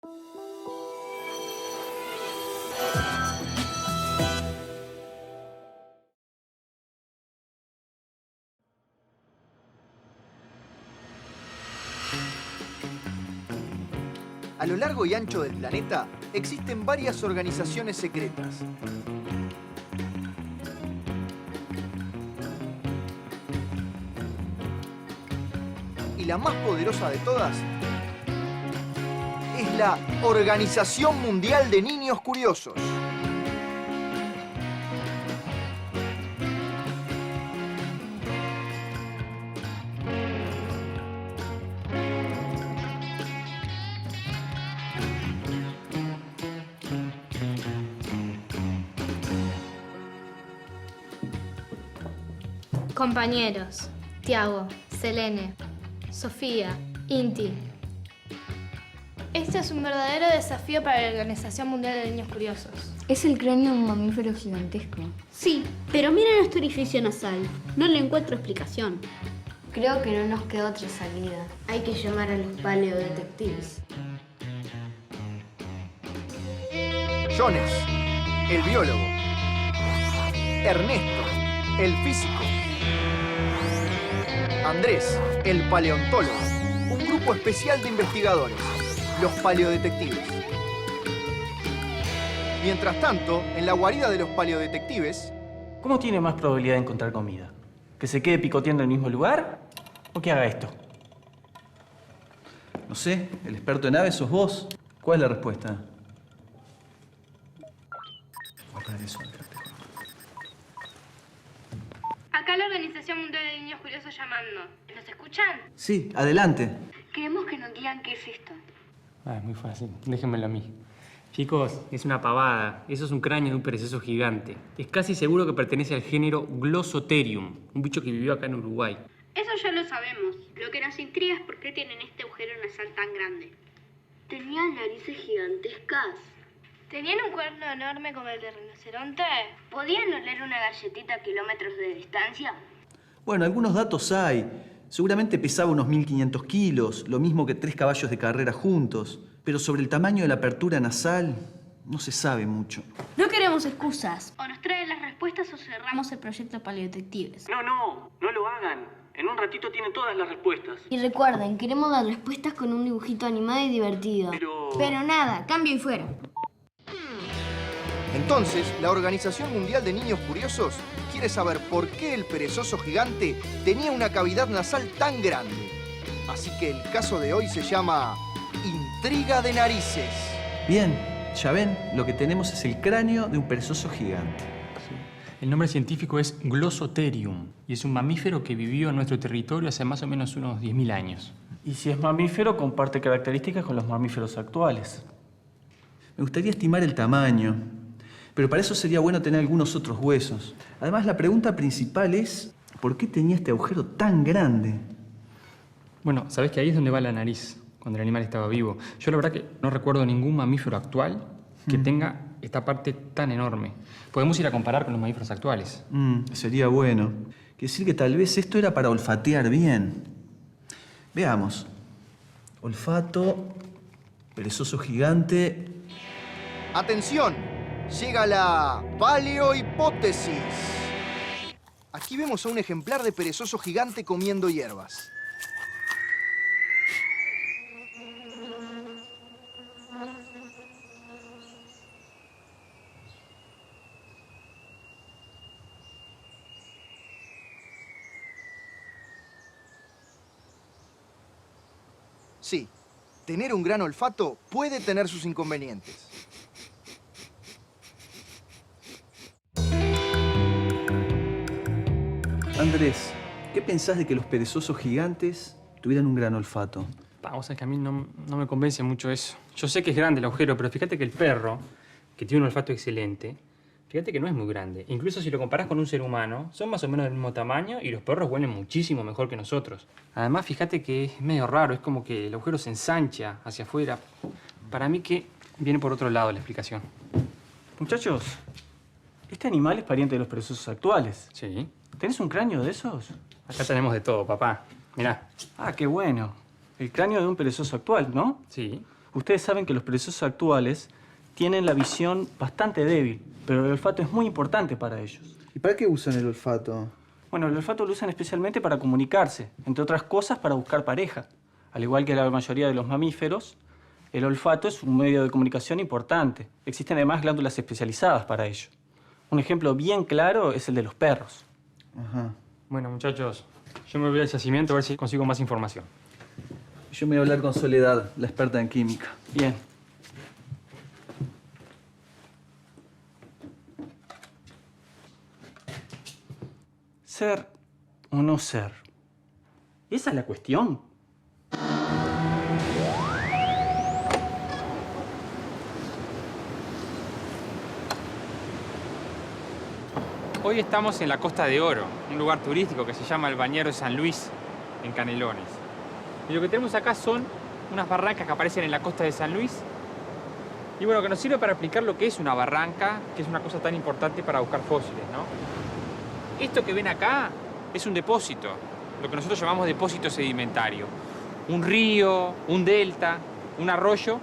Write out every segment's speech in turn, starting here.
A lo largo y ancho del planeta existen varias organizaciones secretas. Y la más poderosa de todas es la Organización Mundial de Niños Curiosos. Compañeros, Tiago, Selene, Sofía, Inti. Este es un verdadero desafío para la Organización Mundial de Niños Curiosos. Es el cráneo de un mamífero gigantesco. Sí, pero mira nuestro orificio nasal. No le encuentro explicación. Creo que no nos queda otra salida. Hay que llamar a los paleodetectives. Jones, el biólogo. Ernesto, el físico. Andrés, el paleontólogo. Un grupo especial de investigadores, los paleodetectives. Mientras tanto, en la guarida de los paleodetectives... ¿Cómo tiene más probabilidad de encontrar comida? ¿Que se quede picoteando en el mismo lugar o que haga esto? No sé, el experto en aves sos vos. ¿Cuál es la respuesta? Acá la Organización Mundial de Niños Curiosos llamando. ¿Nos escuchan? Sí, adelante. Queremos que nos digan qué es esto. Es muy fácil. Déjenmelo a mí. Chicos, es una pavada. Eso es un cráneo de un perezoso gigante. Es casi seguro que pertenece al género Glossotherium, un bicho que vivió acá en Uruguay. Eso ya lo sabemos. Lo que nos intriga es por qué tienen este agujero nasal tan grande. Tenían narices gigantescas. ¿Tenían un cuerno enorme como el de rinoceronte? ¿Podían oler una galletita a kilómetros de distancia? Bueno, algunos datos hay. Seguramente pesaba unos 1500 kilos, lo mismo que 3 caballos de carrera juntos. Pero sobre el tamaño de la apertura nasal, no se sabe mucho. No queremos excusas. O nos traen las respuestas o cerramos el proyecto Paleodetectives. No lo hagan. En un ratito tienen todas las respuestas. Y recuerden, queremos dar respuestas con un dibujito animado y divertido. Pero nada, cambio y fuera. Entonces, la Organización Mundial de Niños Curiosos quiere saber por qué el perezoso gigante tenía una cavidad nasal tan grande. Así que el caso de hoy se llama Intriga de Narices. Bien, ya ven, lo que tenemos es el cráneo de un perezoso gigante. El nombre científico es Glossotherium y es un mamífero que vivió en nuestro territorio hace más o menos unos 10.000 años. Y si es mamífero, comparte características con los mamíferos actuales. Me gustaría estimar el tamaño, pero para eso sería bueno tener algunos otros huesos. Además, la pregunta principal es, ¿por qué tenía este agujero tan grande? Bueno, sabés que ahí es donde va la nariz, cuando el animal estaba vivo. Yo la verdad que no recuerdo ningún mamífero actual que tenga esta parte tan enorme. Podemos ir a comparar con los mamíferos actuales. Sería bueno. Quiere decir que tal vez esto era para olfatear bien. Veamos. Olfato, perezoso gigante. ¡Atención! Llega la paleohipótesis. Aquí vemos a un ejemplar de perezoso gigante comiendo hierbas. Sí, tener un gran olfato puede tener sus inconvenientes. Andrés, ¿qué pensás de que los perezosos gigantes tuvieran un gran olfato? Vamos, es que a mí no me convence mucho eso. Yo sé que es grande el agujero, pero fíjate que el perro, que tiene un olfato excelente, fíjate que no es muy grande. Incluso si lo comparás con un ser humano, son más o menos del mismo tamaño y los perros huelen muchísimo mejor que nosotros. Además, fíjate que es medio raro, es como que el agujero se ensancha hacia afuera. Para mí que viene por otro lado la explicación. Muchachos, este animal es pariente de los perezosos actuales. Sí. ¿Tenés un cráneo de esos? Acá tenemos de todo, papá. Mirá. Ah, qué bueno. El cráneo de un perezoso actual, ¿no? Sí. Ustedes saben que los perezosos actuales tienen la visión bastante débil, pero el olfato es muy importante para ellos. ¿Y para qué usan el olfato? Bueno, el olfato lo usan especialmente para comunicarse, entre otras cosas para buscar pareja. Al igual que la mayoría de los mamíferos, el olfato es un medio de comunicación importante. Existen además glándulas especializadas para ello. Un ejemplo bien claro es el de los perros. Ajá. Bueno, muchachos, yo me voy al yacimiento a ver si consigo más información. Yo me voy a hablar con Soledad, la experta en química. Bien. ¿Ser o no ser? Esa es la cuestión. Hoy estamos en la Costa de Oro, un lugar turístico que se llama el Bañero de San Luis, en Canelones. Y lo que tenemos acá son unas barrancas que aparecen en la costa de San Luis. Y bueno, que nos sirve para explicar lo que es una barranca, que es una cosa tan importante para buscar fósiles, ¿no? Esto que ven acá es un depósito, lo que nosotros llamamos depósito sedimentario. Un río, un delta, un arroyo,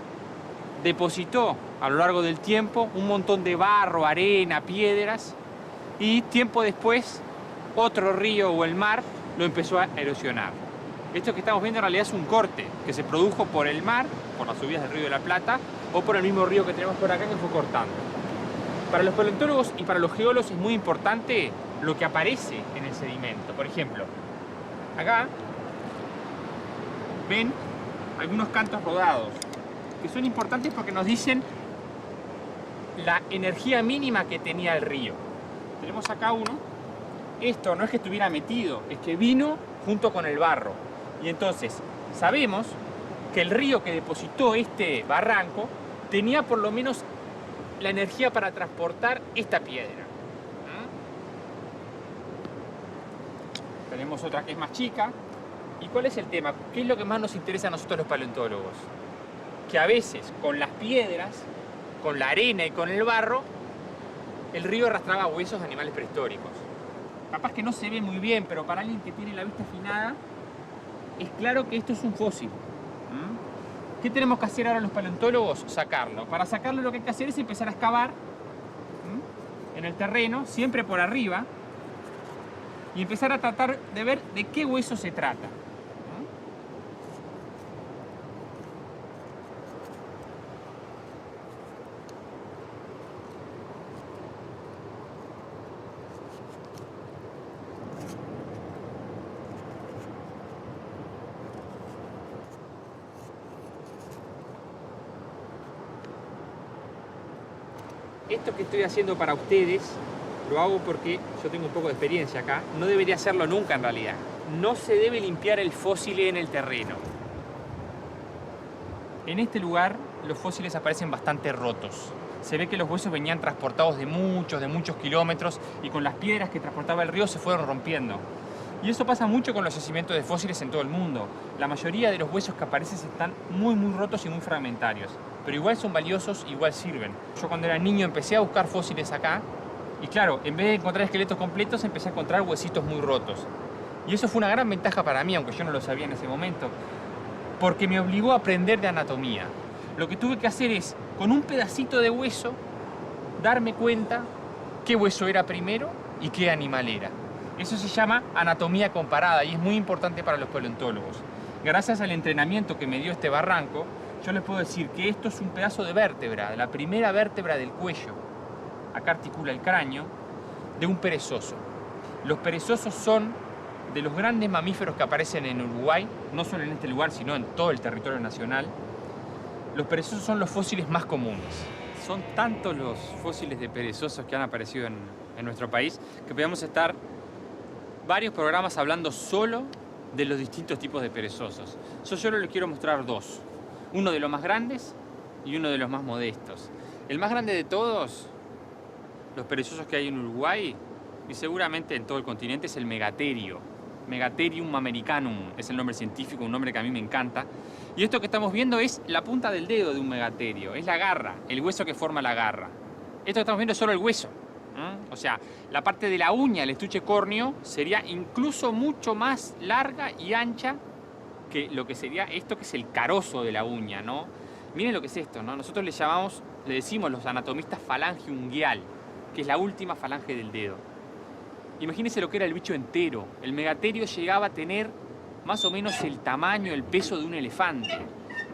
depositó a lo largo del tiempo un montón de barro, arena, piedras, y tiempo después otro río o el mar lo empezó a erosionar. Esto que estamos viendo en realidad es un corte que se produjo por el mar, por las subidas del río de la Plata, o por el mismo río que tenemos por acá que fue cortando. Para los paleontólogos y para los geólogos es muy importante lo que aparece en el sedimento. Por ejemplo, acá ven algunos cantos rodados, que son importantes porque nos dicen la energía mínima que tenía el río. Tenemos acá uno. Esto no es que estuviera metido, es que vino junto con el barro. Y entonces sabemos que el río que depositó este barranco tenía por lo menos la energía para transportar esta piedra. Tenemos otra que es más chica. ¿Y cuál es el tema? ¿Qué es lo que más nos interesa a nosotros los paleontólogos? Que a veces con las piedras, con la arena y con el barro, el río arrastraba huesos de animales prehistóricos. Capaz que no se ve muy bien, pero para alguien que tiene la vista afinada, es claro que esto es un fósil. ¿Qué tenemos que hacer ahora los paleontólogos? Sacarlo. Para sacarlo lo que hay que hacer es empezar a excavar en el terreno, siempre por arriba, y empezar a tratar de ver de qué hueso se trata. Esto que estoy haciendo para ustedes, lo hago porque yo tengo un poco de experiencia acá. No debería hacerlo nunca en realidad. No se debe limpiar el fósil en el terreno. En este lugar los fósiles aparecen bastante rotos. Se ve que los huesos venían transportados de muchos kilómetros y con las piedras que transportaba el río se fueron rompiendo. Y eso pasa mucho con los yacimientos de fósiles en todo el mundo. La mayoría de los huesos que aparecen están muy rotos y muy fragmentarios. Pero igual son valiosos, igual sirven. Yo cuando era niño empecé a buscar fósiles acá y claro, en vez de encontrar esqueletos completos empecé a encontrar huesitos muy rotos. Y eso fue una gran ventaja para mí, aunque yo no lo sabía en ese momento, porque me obligó a aprender de anatomía. Lo que tuve que hacer es, con un pedacito de hueso, darme cuenta qué hueso era primero y qué animal era. Eso se llama anatomía comparada y es muy importante para los paleontólogos. Gracias al entrenamiento que me dio este barranco, yo les puedo decir que esto es un pedazo de vértebra, de la primera vértebra del cuello, acá articula el cráneo, de un perezoso. Los perezosos son de los grandes mamíferos que aparecen en Uruguay, no solo en este lugar, sino en todo el territorio nacional. Los perezosos son los fósiles más comunes. Son tantos los fósiles de perezosos que han aparecido en nuestro país que podemos estar varios programas hablando solo de los distintos tipos de perezosos. Yo solo les quiero mostrar dos. Uno de los más grandes y uno de los más modestos. El más grande de todos, los perezosos que hay en Uruguay y seguramente en todo el continente, es el megaterio. Megatherium americanum es el nombre científico, un nombre que a mí me encanta. Y esto que estamos viendo es la punta del dedo de un megaterio, es la garra, el hueso que forma la garra. Esto que estamos viendo es solo el hueso. O sea, la parte de la uña, el estuche córneo, sería incluso mucho más larga y ancha que lo que sería esto que es el carozo de la uña, ¿no? Miren lo que es esto, ¿no? Nosotros le decimos los anatomistas falange unguial, que es la última falange del dedo. Imagínense lo que era el bicho entero. El megaterio llegaba a tener más o menos el tamaño, el peso de un elefante.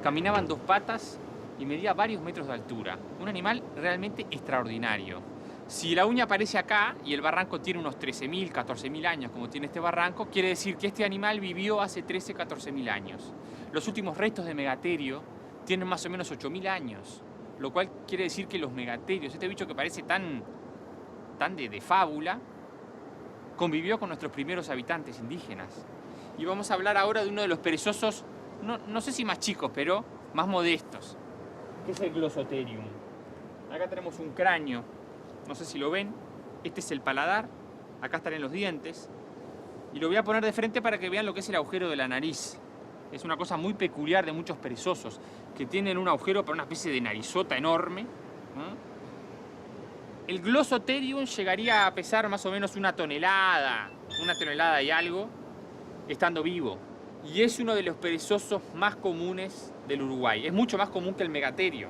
Caminaba en 2 patas y medía varios metros de altura. Un animal realmente extraordinario. Si la uña aparece acá y el barranco tiene unos 13.000, 14.000 años, como tiene este barranco, quiere decir que este animal vivió hace 13, 14.000 años. Los últimos restos de megaterio tienen más o menos 8.000 años, lo cual quiere decir que los megaterios, este bicho que parece tan de fábula, convivió con nuestros primeros habitantes indígenas. Y vamos a hablar ahora de uno de los perezosos, no sé si más chicos, pero más modestos, que es el Glossotherium. Acá tenemos un cráneo, no sé si lo ven, este es el paladar, acá están los dientes, y lo voy a poner de frente para que vean lo que es el agujero de la nariz. Es una cosa muy peculiar de muchos perezosos, que tienen un agujero para una especie de narizota enorme. El Glossotherium llegaría a pesar más o menos una tonelada y algo, estando vivo. Y es uno de los perezosos más comunes del Uruguay. Es mucho más común que el megaterio.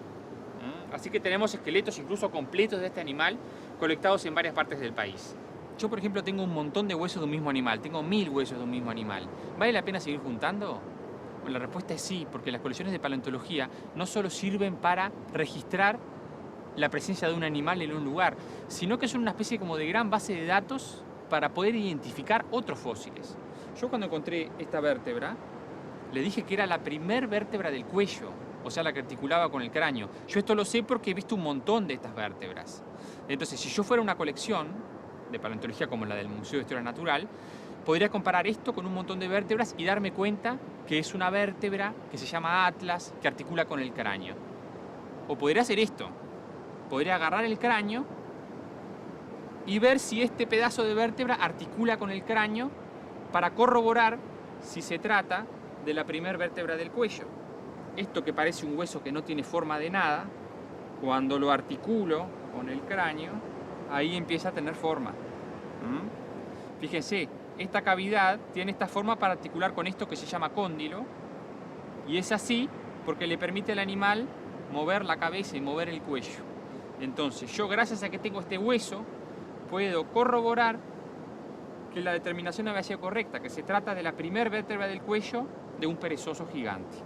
Así que tenemos esqueletos incluso completos de este animal colectados en varias partes del país. Yo, por ejemplo, tengo un montón de huesos de un mismo animal. Tengo 1000 huesos de un mismo animal. ¿Vale la pena seguir juntando? Bueno, la respuesta es sí, porque las colecciones de paleontología no solo sirven para registrar la presencia de un animal en un lugar, sino que son una especie como de gran base de datos para poder identificar otros fósiles. Yo cuando encontré esta vértebra, le dije que era la primer vértebra del cuello, o sea, la que articulaba con el cráneo. Yo esto lo sé porque he visto un montón de estas vértebras. Entonces, si yo fuera una colección de paleontología como la del Museo de Historia Natural, podría comparar esto con un montón de vértebras y darme cuenta que es una vértebra que se llama atlas, que articula con el cráneo. O podría hacer esto. Podría agarrar el cráneo y ver si este pedazo de vértebra articula con el cráneo para corroborar si se trata de la primer vértebra del cuello. Esto que parece un hueso que no tiene forma de nada, cuando lo articulo con el cráneo, ahí empieza a tener forma. Fíjense, esta cavidad tiene esta forma para articular con esto que se llama cóndilo, y es así porque le permite al animal mover la cabeza y mover el cuello. Entonces, yo gracias a que tengo este hueso, puedo corroborar que la determinación había sido correcta, que se trata de la primer vértebra del cuello de un perezoso gigante.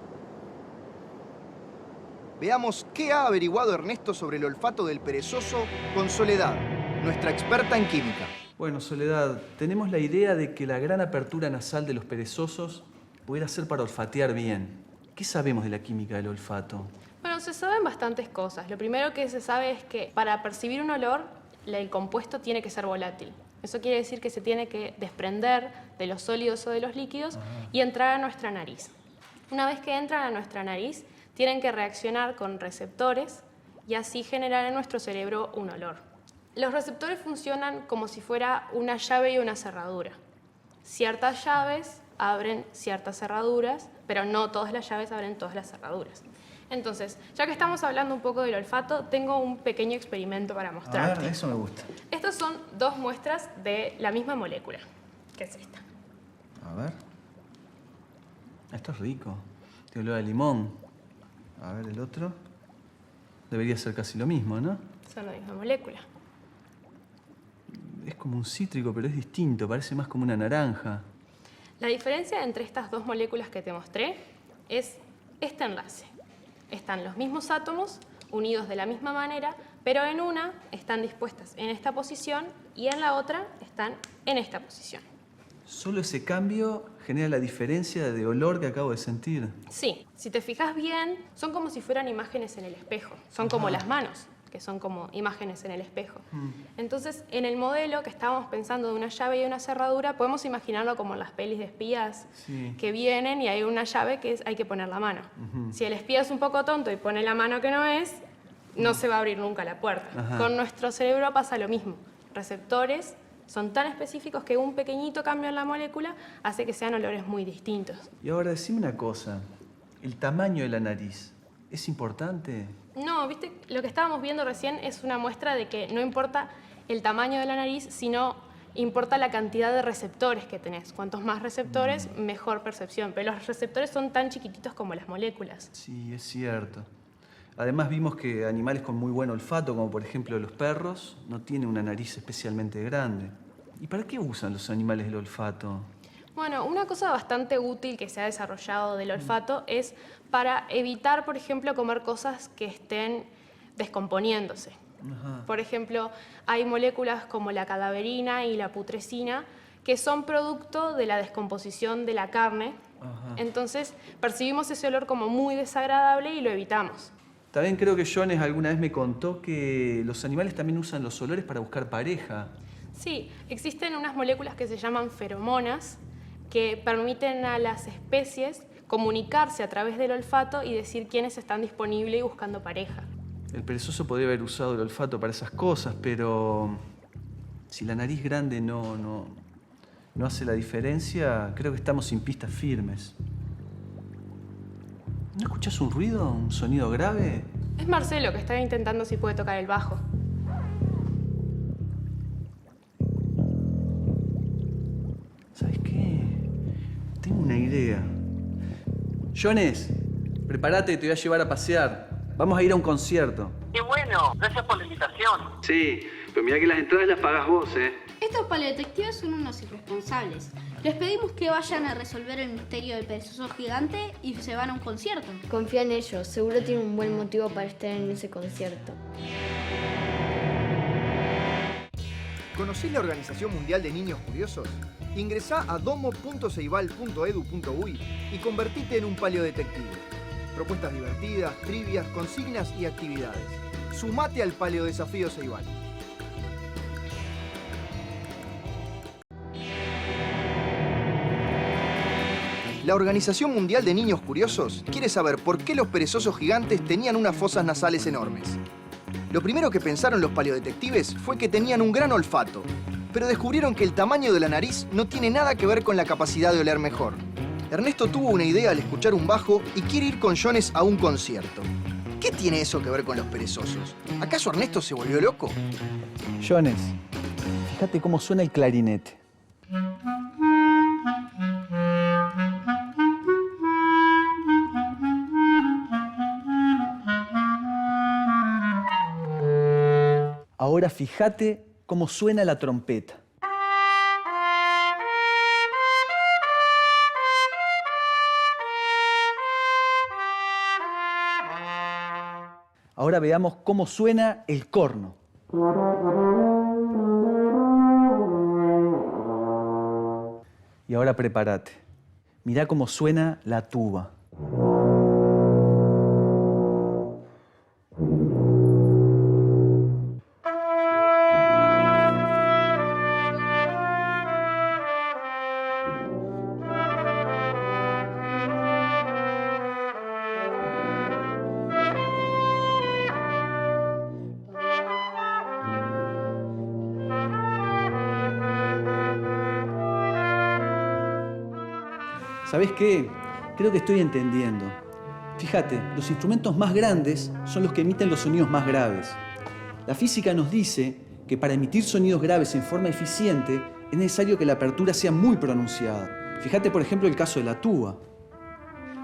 Veamos qué ha averiguado Ernesto sobre el olfato del perezoso con Soledad, nuestra experta en química. Bueno, Soledad, tenemos la idea de que la gran apertura nasal de los perezosos pudiera ser para olfatear bien. ¿Qué sabemos de la química del olfato? Bueno, se saben bastantes cosas. Lo primero que se sabe es que para percibir un olor, el compuesto tiene que ser volátil. Eso quiere decir que se tiene que desprender de los sólidos o de los líquidos y entrar a nuestra nariz. Una vez que entran a nuestra nariz, tienen que reaccionar con receptores y así generar en nuestro cerebro un olor. Los receptores funcionan como si fuera una llave y una cerradura. Ciertas llaves abren ciertas cerraduras, pero no todas las llaves abren todas las cerraduras. Entonces, ya que estamos hablando un poco del olfato, tengo un pequeño experimento para mostrarte. A ver, eso me gusta. Estas son 2 muestras de la misma molécula, que es esta. A ver. Esto es rico. Tiene olor a limón. A ver, el otro. Debería ser casi lo mismo, ¿no? Son la misma molécula. Es como un cítrico, pero es distinto. Parece más como una naranja. La diferencia entre estas 2 moléculas que te mostré es este enlace. Están los mismos átomos unidos de la misma manera, pero en una están dispuestas en esta posición y en la otra están en esta posición. Solo ese cambio genera la diferencia de olor que acabo de sentir. Sí, si te fijas bien, son como si fueran imágenes en el espejo. Son como las manos, que son como imágenes en el espejo. Entonces, en el modelo que estábamos pensando de una llave y una cerradura, podemos imaginarlo como en las pelis de espías que vienen y hay una llave que hay que poner la mano. Si el espía es un poco tonto y pone la mano que no es, no se va a abrir nunca la puerta. Con nuestro cerebro pasa lo mismo. Receptores son tan específicos que un pequeñito cambio en la molécula hace que sean olores muy distintos. Y ahora decime una cosa. ¿El tamaño de la nariz es importante? No, viste, lo que estábamos viendo recién es una muestra de que no importa el tamaño de la nariz, sino importa la cantidad de receptores que tenés. Cuantos más receptores, mejor percepción. Pero los receptores son tan chiquititos como las moléculas. Sí, es cierto. Además vimos que animales con muy buen olfato, como por ejemplo los perros, no tienen una nariz especialmente grande. ¿Y para qué usan los animales el olfato? Bueno, una cosa bastante útil que se ha desarrollado del olfato es para evitar, por ejemplo, comer cosas que estén descomponiéndose. Ajá. Por ejemplo, hay moléculas como la cadaverina y la putrescina que son producto de la descomposición de la carne. Ajá. Entonces, percibimos ese olor como muy desagradable y lo evitamos. También creo que Jones alguna vez me contó que los animales también usan los olores para buscar pareja. Sí, existen unas moléculas que se llaman feromonas que permiten a las especies comunicarse a través del olfato y decir quiénes están disponibles y buscando pareja. El perezoso podría haber usado el olfato para esas cosas, pero si la nariz grande no hace la diferencia, creo que estamos sin pistas firmes. ¿No escuchás un ruido, un sonido grave? Es Marcelo que está intentando si puede tocar el bajo. ¿Sabes qué? Tengo una idea. Jones, prepárate, te voy a llevar a pasear. Vamos a ir a un concierto. ¡Qué bueno! Gracias por la invitación. Sí, pero mirá que las entradas las pagás vos, ¿eh? Estos paleodetectives son unos irresponsables. Les pedimos que vayan a resolver el misterio del perezoso gigante y se van a un concierto. Confía en ellos, seguro tienen un buen motivo para estar en ese concierto. ¿Conocés la Organización Mundial de Niños Curiosos? Ingresá a domo.ceibal.edu.uy y convertite en un paleodetective. Propuestas divertidas, trivias, consignas y actividades. Sumate al Paleodesafío Ceibal. La Organización Mundial de Niños Curiosos quiere saber por qué los perezosos gigantes tenían unas fosas nasales enormes. Lo primero que pensaron los paleodetectives fue que tenían un gran olfato, pero descubrieron que el tamaño de la nariz no tiene nada que ver con la capacidad de oler mejor. Ernesto tuvo una idea al escuchar un bajo y quiere ir con Jones a un concierto. ¿Qué tiene eso que ver con los perezosos? ¿Acaso Ernesto se volvió loco? Jones, fíjate cómo suena el clarinete. Ahora fíjate cómo suena la trompeta. Ahora veamos cómo suena el corno. Y ahora prepárate. Mirá cómo suena la tuba. ¿Sabés qué? Creo que estoy entendiendo. Fíjate, los instrumentos más grandes son los que emiten los sonidos más graves. La física nos dice que para emitir sonidos graves en forma eficiente es necesario que la apertura sea muy pronunciada. Fíjate, por ejemplo, el caso de la tuba.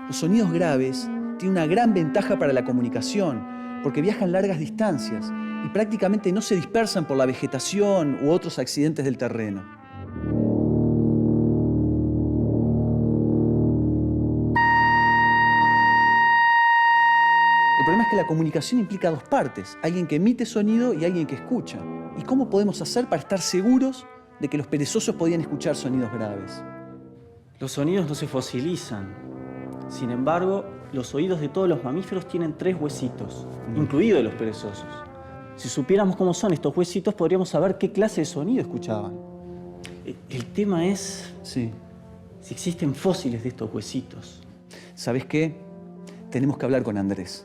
Los sonidos graves tienen una gran ventaja para la comunicación porque viajan largas distancias y prácticamente no se dispersan por la vegetación u otros accidentes del terreno. El problema es que la comunicación implica dos partes, alguien que emite sonido y alguien que escucha. ¿Y cómo podemos hacer para estar seguros de que los perezosos podían escuchar sonidos graves? Los sonidos no se fosilizan. Sin embargo, los oídos de todos los mamíferos tienen 3 huesitos, incluidos los perezosos. Si supiéramos cómo son estos huesitos, podríamos saber qué clase de sonido escuchaban. El tema es Sí. si existen fósiles de estos huesitos. ¿Sabes qué? Tenemos que hablar con Andrés.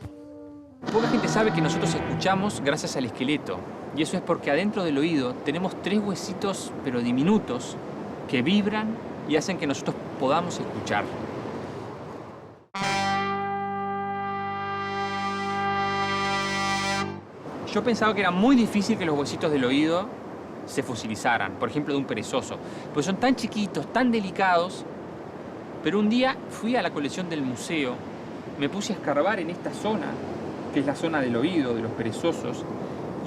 Poca gente sabe que nosotros escuchamos gracias al esqueleto. Y eso es porque adentro del oído tenemos 3 huesitos, pero diminutos, que vibran y hacen que nosotros podamos escuchar. Yo pensaba que era muy difícil que los huesitos del oído se fosilizaran, por ejemplo, de un perezoso, porque son tan chiquitos, tan delicados. Pero un día fui a la colección del museo, me puse a escarbar en esta zona que es la zona del oído de los perezosos,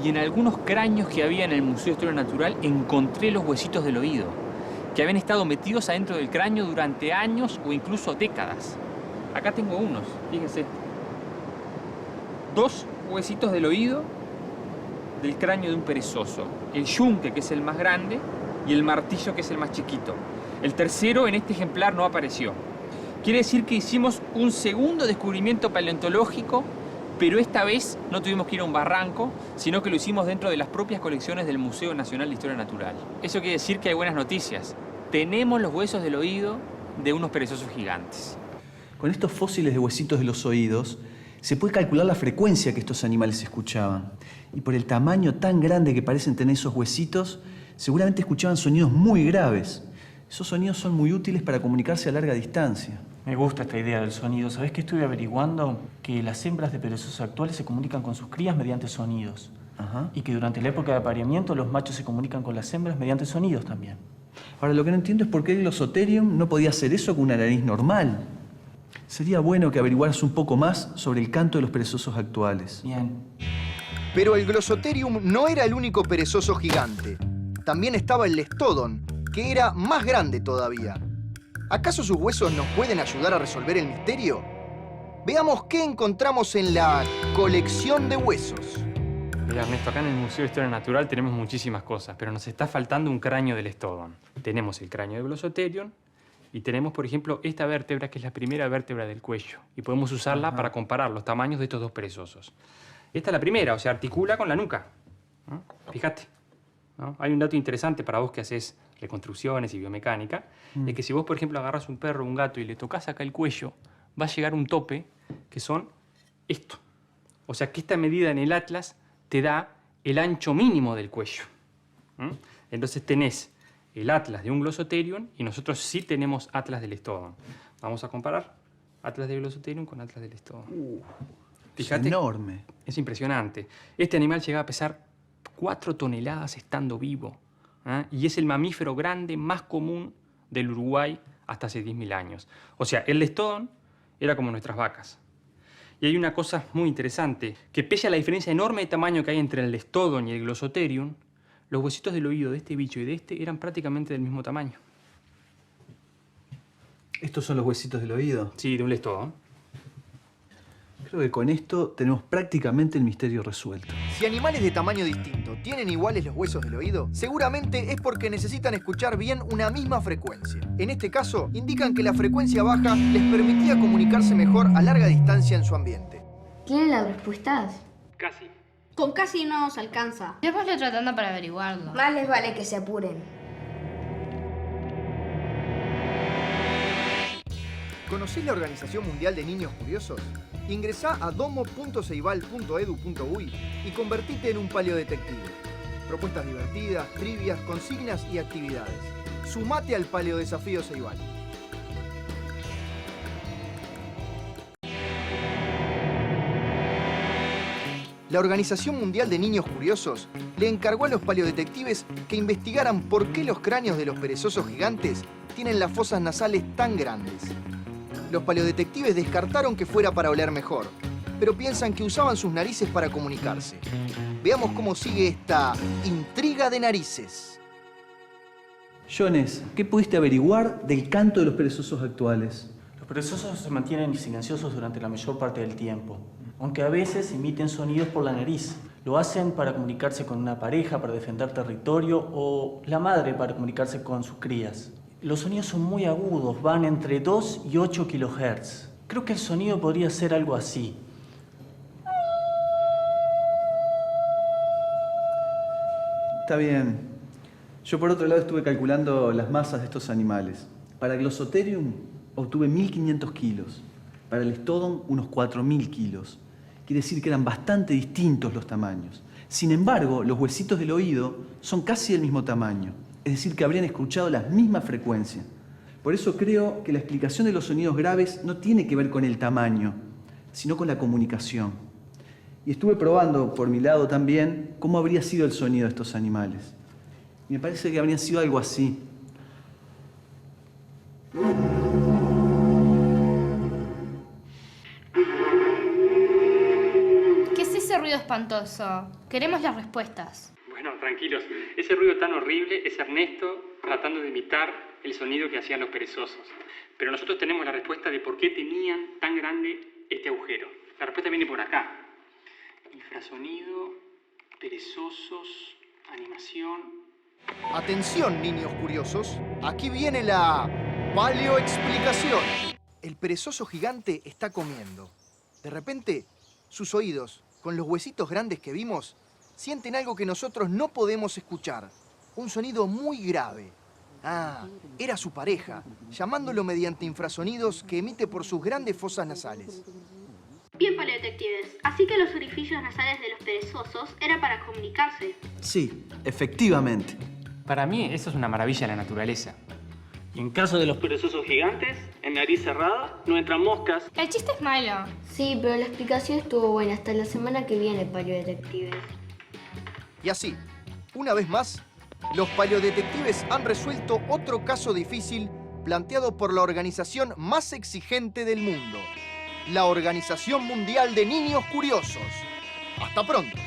y en algunos cráneos que había en el Museo de Historia Natural encontré los huesitos del oído, que habían estado metidos adentro del cráneo durante años o incluso décadas. Acá tengo unos, fíjense. 2 huesitos del oído del cráneo de un perezoso. El yunque, que es el más grande, y el martillo, que es el más chiquito. El tercero en este ejemplar no apareció. Quiere decir que hicimos un segundo descubrimiento paleontológico, pero esta vez no tuvimos que ir a un barranco, sino que lo hicimos dentro de las propias colecciones del Museo Nacional de Historia Natural. Eso quiere decir que hay buenas noticias. Tenemos los huesos del oído de unos perezosos gigantes. Con estos fósiles de huesitos de los oídos, se puede calcular la frecuencia que estos animales escuchaban. Y por el tamaño tan grande que parecen tener esos huesitos, seguramente escuchaban sonidos muy graves. Esos sonidos son muy útiles para comunicarse a larga distancia. Me gusta esta idea del sonido. ¿Sabés que estuve averiguando? Que las hembras de perezosos actuales se comunican con sus crías mediante sonidos. Ajá. Y que durante la época de apareamiento los machos se comunican con las hembras mediante sonidos también. Ahora, lo que no entiendo es por qué el Glossotherium no podía hacer eso con una nariz normal. Sería bueno que averiguaras un poco más sobre el canto de los perezosos actuales. Bien. Pero el Glossotherium no era el único perezoso gigante. También estaba el Lestodon, que era más grande todavía. ¿Acaso sus huesos nos pueden ayudar a resolver el misterio? Veamos qué encontramos en la colección de huesos. Mira, Ernesto, acá en el Museo de Historia Natural tenemos muchísimas cosas, pero nos está faltando un cráneo del Lestodon. Tenemos el cráneo de Glossotherium y tenemos, por ejemplo, esta vértebra, que es la primera vértebra del cuello. Y podemos usarla para comparar los tamaños de estos dos perezosos. Esta es la primera, o sea, articula con la nuca, ¿no? Fíjate, ¿no? Hay un dato interesante para vos que haces reconstrucciones y biomecánica, es que si vos, por ejemplo, agarras un perro o un gato y le tocas acá el cuello, va a llegar un tope, que son esto. O sea, que esta medida en el atlas te da el ancho mínimo del cuello. Entonces tenés el atlas de un Glossotherium y nosotros sí tenemos atlas del Lestodon. Vamos a comparar atlas de Glossotherium con atlas del Lestodon. Fíjate, es enorme. Es impresionante. Este animal llega a pesar 4 toneladas estando vivo. Y es el mamífero grande más común del Uruguay hasta hace 10.000 años. O sea, el Lestodon era como nuestras vacas. Y hay una cosa muy interesante, que pese a la diferencia enorme de tamaño que hay entre el Lestodon y el Glossotherium, los huesitos del oído de este bicho y de este eran prácticamente del mismo tamaño. ¿Estos son los huesitos del oído? Sí, de un Lestodon. Creo que con esto tenemos prácticamente el misterio resuelto. Si animales de tamaño distinto tienen iguales los huesos del oído, seguramente es porque necesitan escuchar bien una misma frecuencia. En este caso, indican que la frecuencia baja les permitía comunicarse mejor a larga distancia en su ambiente. ¿Tienen las respuestas? Casi. Con casi no nos alcanza. Yo estoy tratando para averiguarlo. Más les vale que se apuren. ¿Conocés la Organización Mundial de Niños Curiosos? Ingresá a domo.ceibal.edu.uy y convertite en un paleodetective. Propuestas divertidas, trivias, consignas y actividades. Sumate al Paleodesafío Ceibal. La Organización Mundial de Niños Curiosos le encargó a los paleodetectives que investigaran por qué los cráneos de los perezosos gigantes tienen las fosas nasales tan grandes. Los paleodetectives descartaron que fuera para oler mejor, pero piensan que usaban sus narices para comunicarse. Veamos cómo sigue esta intriga de narices. Jones, ¿qué pudiste averiguar del canto de los perezosos actuales? Los perezosos se mantienen silenciosos durante la mayor parte del tiempo, aunque a veces emiten sonidos por la nariz. Lo hacen para comunicarse con una pareja, para defender territorio, o la madre para comunicarse con sus crías. Los sonidos son muy agudos, van entre 2 y 8 kHz. Creo que el sonido podría ser algo así. Está bien. Yo por otro lado estuve calculando las masas de estos animales. Para el Glossotherium obtuve 1.500 kilos. Para el Lestodon unos 4.000 kilos. Quiere decir que eran bastante distintos los tamaños. Sin embargo, los huesitos del oído son casi del mismo tamaño. Es decir, que habrían escuchado la misma frecuencia. Por eso creo que la explicación de los sonidos graves no tiene que ver con el tamaño, sino con la comunicación. Y estuve probando por mi lado también cómo habría sido el sonido de estos animales. Y me parece que habría sido algo así. espantoso. Queremos las respuestas. Bueno, tranquilos. Ese ruido tan horrible es Ernesto tratando de imitar el sonido que hacían los perezosos. Pero nosotros tenemos la respuesta de por qué tenían tan grande este agujero. La respuesta viene por acá. Infrasonido, perezosos, animación. Atención, niños curiosos. Aquí viene la paleoexplicación. El perezoso gigante está comiendo. De repente, sus oídos, con los huesitos grandes que vimos, sienten algo que nosotros no podemos escuchar. Un sonido muy grave. Ah, era su pareja, llamándolo mediante infrasonidos que emite por sus grandes fosas nasales. Bien, paleodetectives, así que los orificios nasales de los perezosos era para comunicarse. Sí, efectivamente. Para mí eso es una maravilla de la naturaleza. Y en caso de los perezosos gigantes, en nariz cerrada no entran moscas. El chiste es malo. Sí, pero la explicación estuvo buena. Hasta la semana que viene, paleodetectives. Y así, una vez más, los paleodetectives han resuelto otro caso difícil planteado por la organización más exigente del mundo, la Organización Mundial de Niños Curiosos. ¡Hasta pronto!